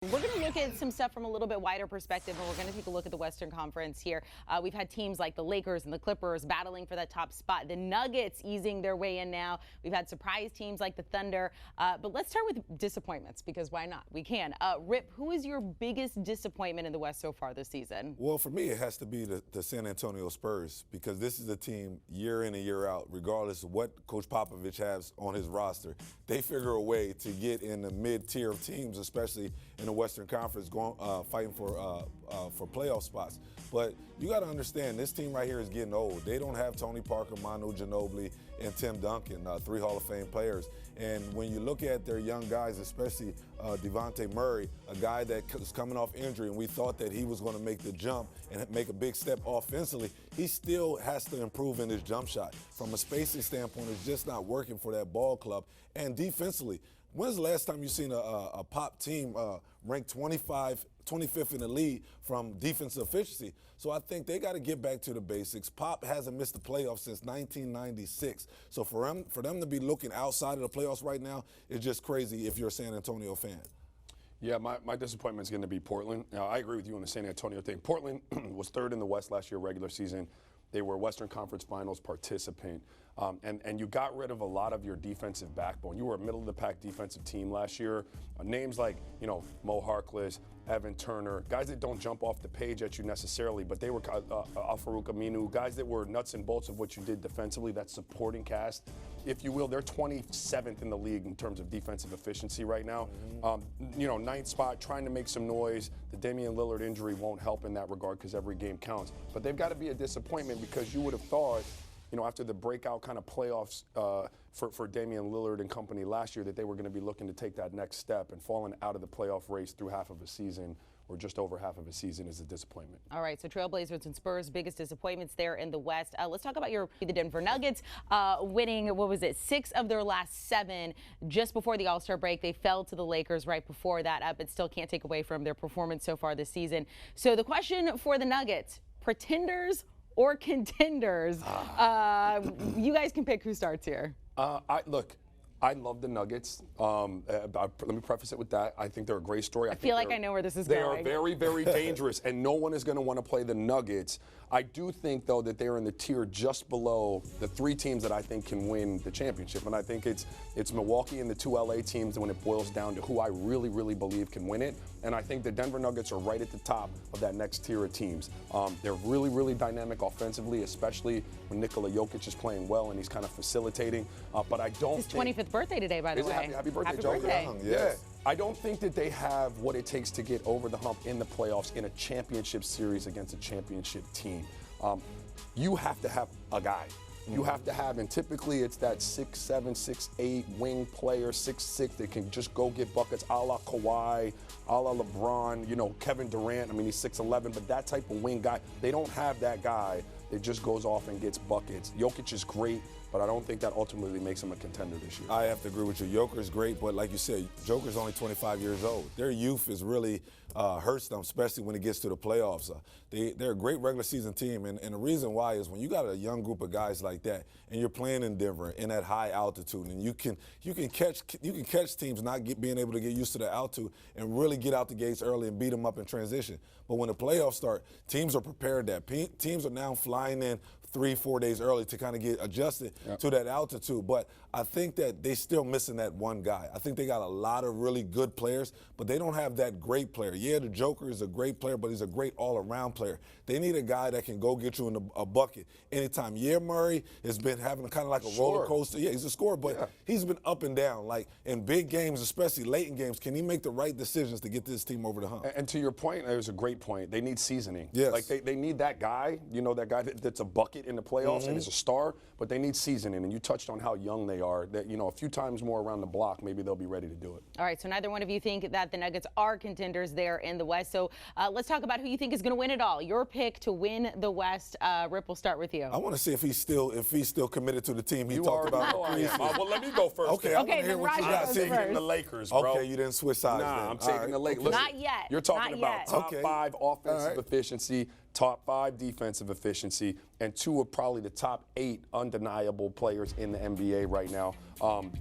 We're going to look at some stuff from a little bit wider perspective, and we're going to take a look at the Western Conference here. We've had teams like the Lakers and the Clippers battling for that top spot. The Nuggets easing their way in now. We've had surprise teams like the Thunder. But let's start with disappointments, because why not? We can. Rip, who is your biggest disappointment in the West so far this season? Well, for me, it has to be the San Antonio Spurs, because this is a team year in and year out, regardless of what Coach Popovich has on his roster. They figure a way to get in the mid-tier of teams, especially in the Western Conference, fighting for playoff spots. But you got to understand, this team right here is getting old. They don't have Tony Parker, Manu Ginobili, and Tim Duncan, 3 Hall of Fame players. And when you look at their young guys, especially Devontae Murray, a guy that was coming off injury, and we thought that he was going to make the jump and make a big step offensively, he still has to improve in his jump shot. From a spacing standpoint, it's just not working for that ball club. And defensively, when's the last time you've seen a Pop team ranked 25th in the league from defensive efficiency? So I think they got to get back to the basics. Pop hasn't missed the playoffs since 1996. So for them to be looking outside of the playoffs right now is just crazy if you're a San Antonio fan. Yeah, my disappointment is going to be Portland. Now, I agree with you on the San Antonio thing. Portland was third in the West last year, regular season. They were Western Conference Finals participant. And you got rid of a lot of your defensive backbone. You were a middle-of-the-pack defensive team last year. Names like, Mo Harkless, Evan Turner, guys that don't jump off the page at you necessarily, but they were Al-Farouq Aminu, guys that were nuts and bolts of what you did defensively, that supporting cast, if you will. They're 27th in the league in terms of defensive efficiency right now. Ninth spot, trying to make some noise. The Damian Lillard injury won't help in that regard because every game counts. But they've got to be a disappointment, because you would have thought, after the breakout kind of playoffs for Damian Lillard and company last year, that they were going to be looking to take that next step, and falling out of the playoff race through half of a season, or just over half of a season, is a disappointment. All right, so Trailblazers and Spurs, biggest disappointments there in the West. Let's talk about the Denver Nuggets winning, 6 of their last 7 just before the All-Star break. They fell to the Lakers right before that, but still can't take away from their performance so far this season. So the question for the Nuggets, pretenders or contenders? You guys can pick who starts here. I love the Nuggets. Let me preface it with that. I think they're a great story. I feel like I know where this is going. They are very, very dangerous, and no one is going to want to play the Nuggets. I do think, though, that they're in the tier just below the 3 teams that I think can win the championship. And I think it's Milwaukee and the 2 LA teams when it boils down to who I really, really believe can win it. And I think the Denver Nuggets are right at the top of that next tier of teams. They're really, really dynamic offensively, especially when Nikola Jokic is playing well and he's kind of facilitating. But I don't His 25th birthday today, by the way. Happy birthday, Happy Joe. birthday. Yeah. I don't think that they have what it takes to get over the hump in the playoffs in a championship series against a championship team. You have to have a guy. You have to have, and typically it's that 6'7", 6'8" wing player, 6'6", that can just go get buckets, a la Kawhi, a la LeBron, Kevin Durant. I mean, he's 6'11", but that type of wing guy, they don't have that guy that just goes off and gets buckets. Jokic is great, but I don't think that ultimately makes him a contender this year. I have to agree with you. Joker's great, but like you said, Joker's only 25 years old. Their youth is really hurts them, especially when it gets to the playoffs. They're a great regular season team, and the reason why is when you got a young group of guys like that, and you're playing in Denver in that high altitude, and you can catch teams not being able to get used to the altitude and really get out the gates early and beat them up in transition. But when the playoffs start, teams are prepared. Teams are now flying in 3-4 days early to kind of get adjusted to that altitude. But I think that they're still missing that one guy. I think they got a lot of really good players, but they don't have that great player. Yeah, the Joker is a great player, but he's a great all-around player. They need a guy that can go get you in a bucket anytime. Yeah, Murray has been having kind of like a roller coaster. Yeah, he's a scorer, but he's been up and down. Like in big games, especially late in games, can he make the right decisions to get this team over the hump? And to your point, it was a great point. They need seasoning. Yes. Like they need that guy, that guy that's a bucket in the playoffs and is a star, but they need seasoning. And you touched on how young they are. That a few times more around the block, maybe they'll be ready to do it. All right, so neither one of you think that the Nuggets are contenders there in the West. So let's talk about who you think is going to win it all. Your pick to win the West. Rip, we'll start with you. I want to see if he's still committed to the team he talked about. Well, let me go first. Okay, I want to hear what you got. I'm taking the Lakers, bro. Okay, you didn't switch sides. Nah, I'm taking the Lakers. Not yet. You're talking about top 5 offensive efficiency. top 5 defensive efficiency, and 2 of probably the top 8 undeniable players in the NBA right now.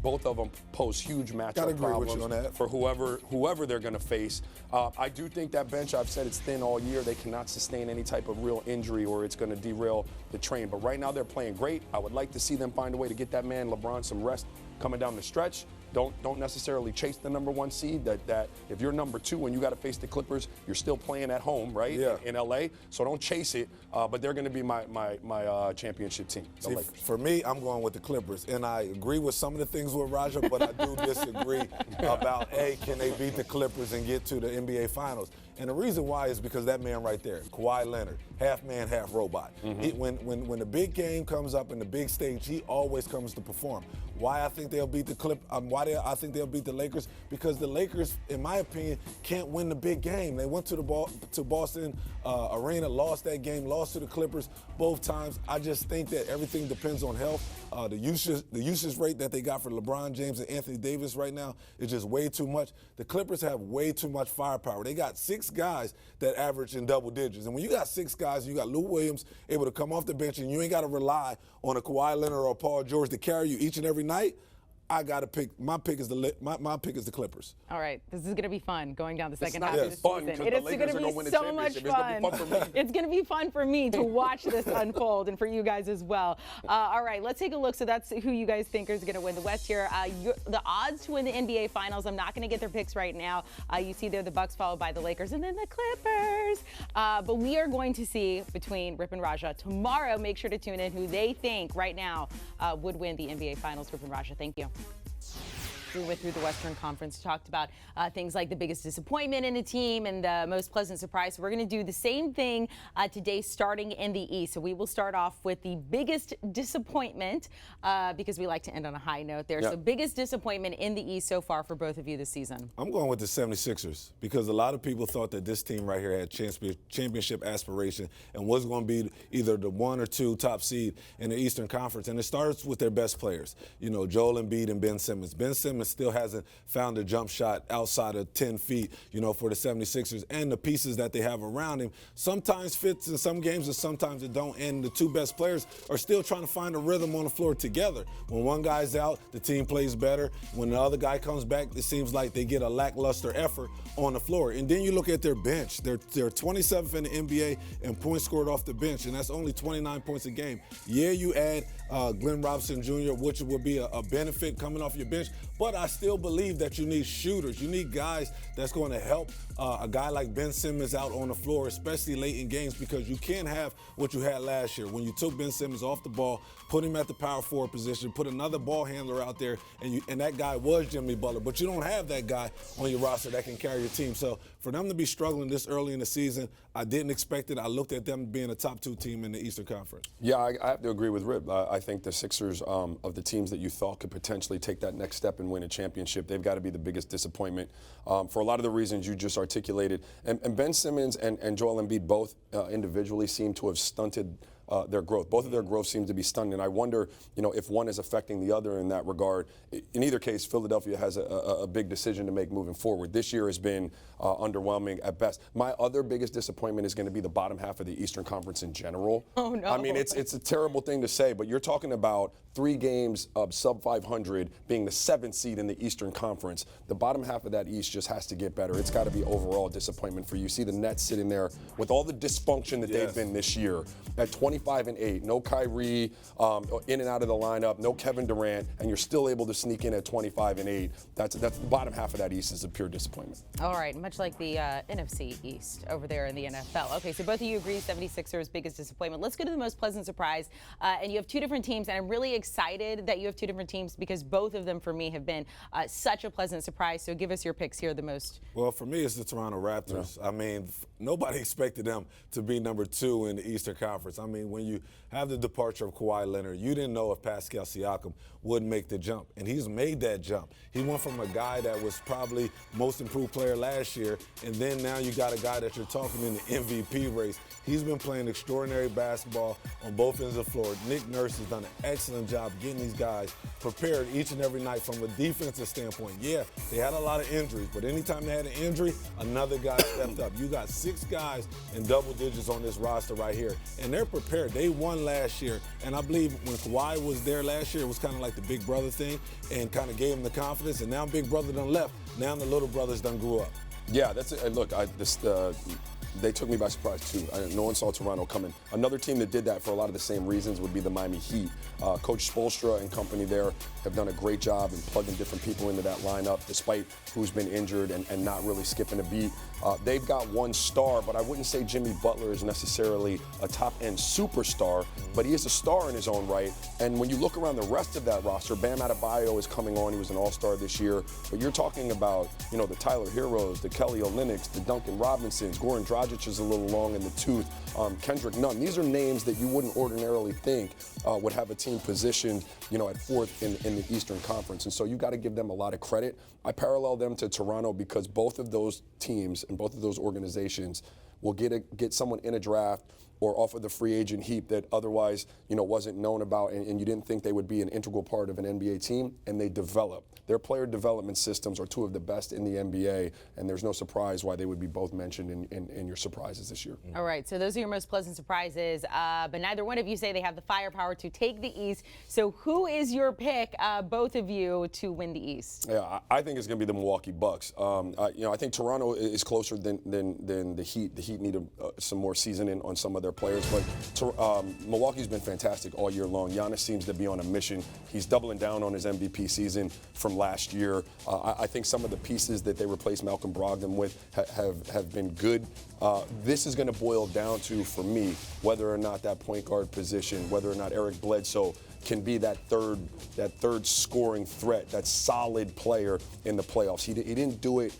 Both of them pose huge matchup problems for whoever they're going to face. I do think that bench, I've said it's thin all year. They cannot sustain any type of real injury or it's going to derail the train. But right now they're playing great. I would like to see them find a way to get that man LeBron some rest coming down the stretch. Don't necessarily chase the number 1 seed. That if you're number 2 and you got to face the Clippers, you're still playing at home, right? Yeah. In LA. So don't chase it. But they're going to be my championship team. See, for me, I'm going with the Clippers, and I agree with some of the things with Raja, but I do disagree about can they beat the Clippers and get to the NBA Finals? And the reason why is because that man right there, Kawhi Leonard, half man, half robot. When the big game comes up in the big stage, he always comes to perform. Why I think they'll beat the I think they'll beat the Lakers? Because the Lakers, in my opinion, can't win the big game. They went to Boston Arena, lost that game, lost to the Clippers both times. I just think that everything depends on health. The usage rate that they got for LeBron James and Anthony Davis right now is just way too much. The Clippers have way too much firepower. They got 6 guys that average in double digits. And when you got 6 guys, you got Lou Williams able to come off the bench and you ain't got to rely on a Kawhi Leonard or a Paul George to carry you each and every night. I got to pick. My pick is the Clippers. All right, this is going to be fun going down the second half of the season. It is going to be so much fun. It's going to be fun for me to watch this unfold and for you guys as well. All right, let's take a look. So that's who you guys think is going to win the West here. The odds to win the NBA Finals, I'm not going to get their picks right now. You see there the Bucks followed by the Lakers and then the Clippers. But we are going to see between Rip and Raja tomorrow. Make sure to tune in who they think right now would win the NBA Finals. Rip and Raja, thank you. We went through the Western Conference, talked about things like the biggest disappointment in a team and the most pleasant surprise. So we're going to do the same thing today, starting in the East. So we will start off with the biggest disappointment because we like to end on a high note there. Yep. So biggest disappointment in the East so far for both of you this season. I'm going with the 76ers because a lot of people thought that this team right here had championship aspiration and was going to be either the 1 or 2 top seed in the Eastern Conference. And it starts with their best players, you know, Joel Embiid and Ben Simmons. Ben Simmons still hasn't found a jump shot outside of 10 feet, you know, for the 76ers. And the pieces that they have around him sometimes fits in some games and sometimes it don't. And the 2 best players are still trying to find a rhythm on the floor together. When one guy's out, the team plays better. When the other guy comes back, it seems like they get a lackluster effort on the floor. And then you look at their bench. They're 27th in the NBA in points scored off the bench, and that's only 29 points a game. Yeah, you add Glenn Robinson Jr., which would be a benefit coming off your bench, but I still believe that you need shooters. You need guys that's going to help a guy like Ben Simmons out on the floor, especially late in games, because you can't have what you had last year when you took Ben Simmons off the ball, put him at the power forward position, put another ball handler out there, and that guy was Jimmy Butler. But you don't have that guy on your roster that can carry your team. So for them to be struggling this early in the season, I didn't expect it. I looked at them being a top 2 team in the Eastern Conference. Yeah, I have to agree with Rip. I think the Sixers, of the teams that you thought could potentially take that next step and win a championship, they've got to be the biggest disappointment for a lot of the reasons you just articulated. And Ben Simmons and Joel Embiid both individually seem to have stunted their growth. Both of their growth seems to be stunned, and I wonder, you know, if one is affecting the other in that regard. In either case, Philadelphia has a big decision to make moving forward. This year has been underwhelming at best. My other biggest disappointment is going to be the bottom half of the Eastern Conference in general. Oh, no. I mean, it's a terrible thing to say, but you're talking about 3 games of sub 500 being the 7th seed in the Eastern Conference. The bottom half of that East just has to get better. It's got to be overall disappointment for you. See the Nets sitting there with all the dysfunction that they've been this year at 25-8, no Kyrie in and out of the lineup, no Kevin Durant, and you're still able to sneak in at 25-8. That's the bottom half of that East is a pure disappointment. All right, much like the NFC East over there in the NFL. Okay, so both of you agree 76ers biggest disappointment. Let's go to the most pleasant surprise. And you have 2 different teams, and I'm really excited that you have 2 different teams because both of them for me have been such a pleasant surprise. So give us your picks here the most. Well, for me, it's the Toronto Raptors. Yeah. I mean, nobody expected them to be number 2 in the Eastern Conference. I mean, when you have the departure of Kawhi Leonard, you didn't know if Pascal Siakam would make the jump, and he's made that jump. He went from a guy that was probably most improved player last year, and then now you got a guy that you're talking in the MVP race. He's been playing extraordinary basketball on both ends of the floor. Nick Nurse has done an excellent job getting these guys prepared each and every night from a defensive standpoint. Yeah, they had a lot of injuries, but anytime they had an injury, another guy stepped up. You got 6 guys in double digits on this roster right here, and they're prepared. They won last year, and I believe when Kawhi was there last year, it was kind of like the big brother thing and kind of gave him the confidence, and now big brother done left. Now the little brothers done grew up. Yeah, that's it. Look, they took me by surprise too. No one saw Toronto coming. Another team that did that for a lot of the same reasons would be the Miami Heat. Coach Spoelstra and company there have done a great job in plugging different people into that lineup, despite who's been injured and not really skipping a beat. They've got one star, but I wouldn't say Jimmy Butler is necessarily a top-end superstar, but he is a star in his own right. And when you look around the rest of that roster, Bam Adebayo is coming on. He was an all-star this year. But you're talking about, the Tyler Heroes, the Kelly Olynyk's, the Duncan Robinsons, Goran Dragic is a little long in the tooth, Kendrick Nunn. These are names that you wouldn't ordinarily think would have a team positioned, at 4th in the Eastern Conference. And so you got to give them a lot of credit. I parallel them to Toronto because both of those teams and both of those organizations will get someone in a draft or off of the free agent heap that otherwise, wasn't known about and you didn't think they would be an integral part of an NBA team, and they develop. Their player development systems are 2 of the best in the NBA, and there's no surprise why they would be both mentioned in your surprises this year. All right, so those are your most pleasant surprises, but neither one of you say they have the firepower to take the East. So who is your pick, both of you, to win the East? Yeah, I think it's going to be the Milwaukee Bucks. I think Toronto is closer than the Heat. The Heat need some more seasoning on some of their players, but Milwaukee's been fantastic all year long. Giannis seems to be on a mission. He's doubling down on his MVP season from last year. I think some of the pieces that they replaced Malcolm Brogdon with have been good. This is going to boil down to, for me, whether or not that point guard position, whether or not Eric Bledsoe can be that third scoring threat, that solid player in the playoffs. He didn't do it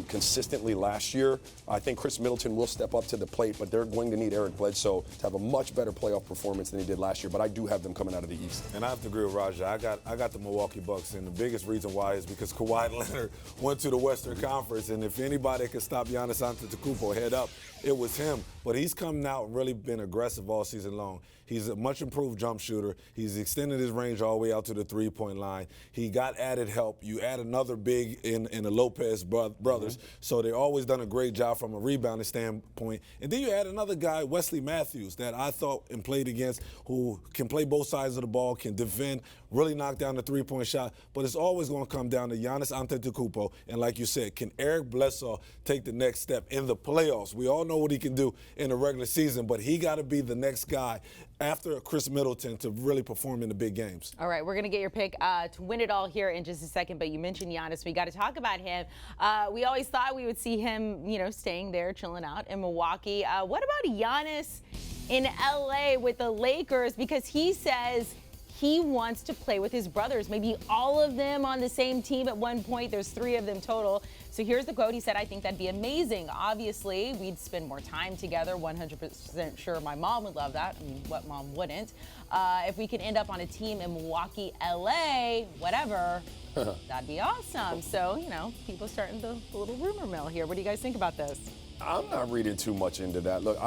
consistently last year. I think Chris Middleton will step up to the plate, but they're going to need Eric Bledsoe to have a much better playoff performance than he did last year. But I do have them coming out of the East. And I have to agree with Raja. I got the Milwaukee Bucks, and the biggest reason why is because Kawhi Leonard went to the Western Conference, and if anybody could stop Giannis Antetokounmpo head up, it was him. But he's come out and really been aggressive all season long. He's a much improved jump shooter. He's extended his range all the way out to the three-point line. He got added help. You add another big in the Lopez brothers. So they've always done a great job from a rebounding standpoint. And then you add another guy, Wesley Matthews, that I thought and played against, who can play both sides of the ball, can defend, really knock down the three-point shot. But it's always going to come down to Giannis Antetokounmpo. And like you said, can Eric Bledsoe take the next step in the playoffs? We all know what he can do in the regular season, but he got to be the next guy after Chris Middleton to really perform in the big games. All right, we're going to get your pick to win it all here in just a second, but you mentioned Giannis. We got to talk about him. We always thought we would see him, staying there, chilling out in Milwaukee. What about Giannis in LA with the Lakers? Because he says he wants to play with his brothers, maybe all of them on the same team at one point. There's 3 of them total. So here's the quote. He said, "I think that'd be amazing. Obviously, we'd spend more time together. 100% sure my mom would love that. I mean, what mom wouldn't? If we could end up on a team in Milwaukee, LA, whatever, that'd be awesome." So, people starting the little rumor mill here. What do you guys think about this? I'm not reading too much into that. Look,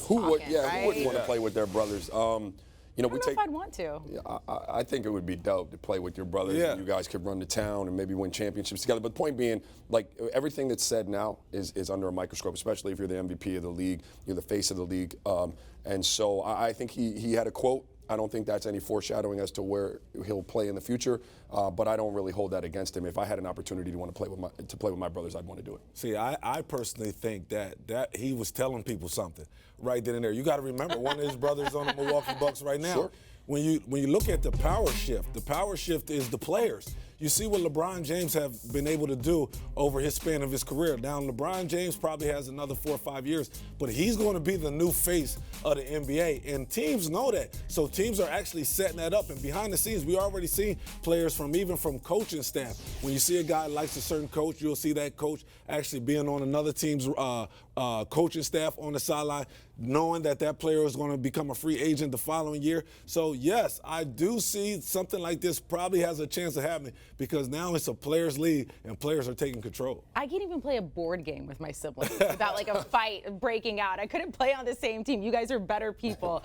who wouldn't want to play with their brothers? I don't know if I'd want to. Yeah, I think it would be dope to play with your brothers. Yeah. And you guys could run the town and maybe win championships together. But the point being, everything that's said now is under a microscope, especially if you're the MVP of the league, you're the face of the league. And so I think he had a quote. I don't think that's any foreshadowing as to where he'll play in the future, but I don't really hold that against him. If I had an opportunity to want to play with my brothers, I'd want to do it. See, I personally think that he was telling people something right then and there. You got to remember, one of his brothers on the Milwaukee Bucks right now. Sure. When you look at the power shift is the players. You see what LeBron James have been able to do over his span of his career. Now, LeBron James probably has another 4 or 5 years, but he's going to be the new face of the NBA, and teams know that. So teams are actually setting that up, and behind the scenes, we already see players even from coaching staff. When you see a guy likes a certain coach, you'll see that coach actually being on another team's coaching staff on the sideline. knowing that that player is going to become a free agent the following year. So, yes, I do see something like this probably has a chance of happening because now it's a players' league and players are taking control. I can't even play a board game with my siblings without like a fight breaking out. I couldn't play on the same team. You guys are better people.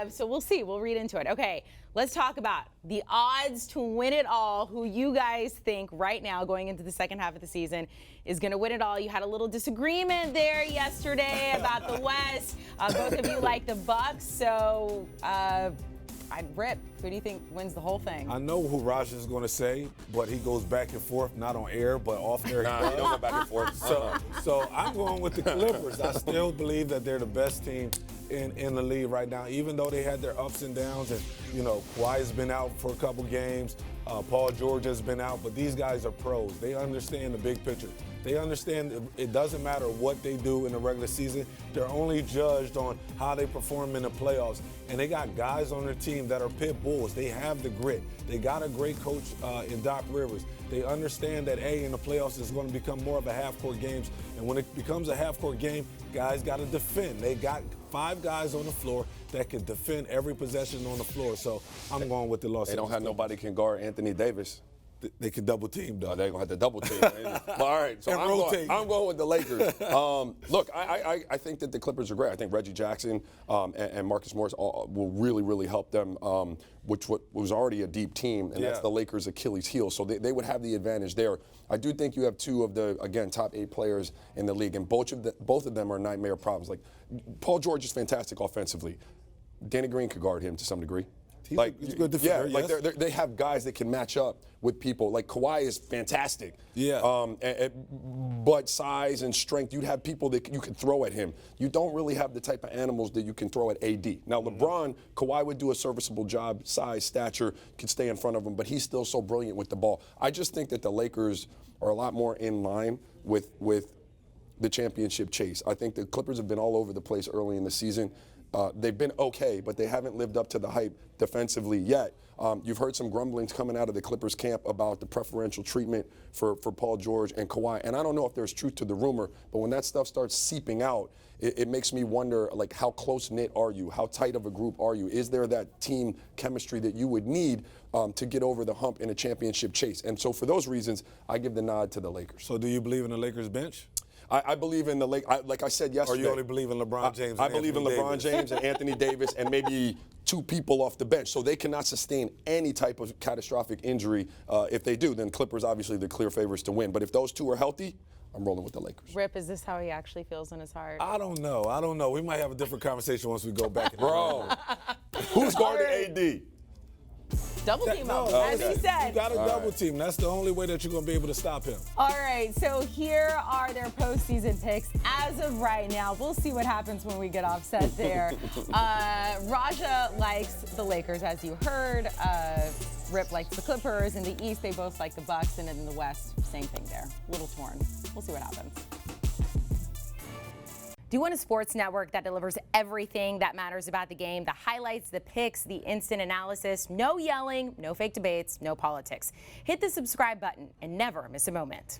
So we'll see. We'll read into it. Okay, let's talk about the odds to win it all. Who you guys think right now going into the second half of the season is going to win it all? You had a little disagreement there yesterday about the West. Both of you like the Bucks. So Rip, who do you think wins the whole thing? I know who Raj is going to say, but he goes back and forth, not on air, but off air. Nah, he don't go back and forth. So I'm going with the Clippers. I still believe that they're the best team in the league right now, even though they had their ups and downs. And, you know, Kawhi's been out for a couple games. Paul George has been out. But these guys are pros. They understand the big picture. They understand it doesn't matter what they do in the regular season. They're only judged on how they perform in the playoffs. And they got guys on their team that are pit bulls. They have the grit. They got a great coach in Doc Rivers. They understand that, in the playoffs it's going to become more of a half-court games. And when it becomes a half-court game, guys got to defend. They got 5 guys on the floor that can defend every possession on the floor. So I'm going with the Los Angeles. They don't have nobody can guard Anthony Davis. They can double team, though. Oh, they're going to have to double team. But, all right, so I'm going with the Lakers. Look, I think that the Clippers are great. I think Reggie Jackson and Marcus Morris will really, really help them, which was already a deep team, and that's the Lakers' Achilles heel. So they would have the advantage there. I do think you have 2 of the, again, top 8 players in the league, and both of them are nightmare problems. Like, Paul George is fantastic offensively. Danny Green could guard him to some degree. He's a good defender, yes. Like they have guys that can match up with people. Like Kawhi is fantastic. Yeah. But size and strength, you'd have people that you can throw at him. You don't really have the type of animals that you can throw at AD. Now, LeBron, Kawhi would do a serviceable job, size, stature, could stay in front of him, but he's still so brilliant with the ball. I just think that the Lakers are a lot more in line with the championship chase. I think the Clippers have been all over the place early in the season. They've been okay, but they haven't lived up to the hype defensively yet. You've heard some grumblings coming out of the Clippers camp about the preferential treatment for Paul George and Kawhi. And I don't know if there's truth to the rumor, but when that stuff starts seeping out, it makes me wonder, like, how close-knit are you? How tight of a group are you? Is there that team chemistry that you would need to get over the hump in a championship chase? And so for those reasons, I give the nod to the Lakers. So do you believe in the Lakers bench? I believe in the like I said yesterday. Or you only believe in LeBron James? I believe in LeBron James and Anthony Davis and maybe 2 people off the bench. So they cannot sustain any type of catastrophic injury. If they do, then Clippers obviously the clear favorites to win. But if those 2 are healthy, I'm rolling with the Lakers. Rip, is this how he actually feels in his heart? I don't know. We might have a different conversation once we go back. Bro, who's guarding AD? Double team him, as he said. You got to double team. That's the only way that you're going to be able to stop him. All right, so here are their postseason picks as of right now. We'll see what happens when we get offset there. Raja likes the Lakers, as you heard. Rip likes the Clippers. In the East, they both like the Bucks, and in the West, same thing there. A little torn. We'll see what happens. Do you want a sports network that delivers everything that matters about the game? The highlights, the picks, the instant analysis, no yelling, no fake debates, no politics. Hit the subscribe button and never miss a moment.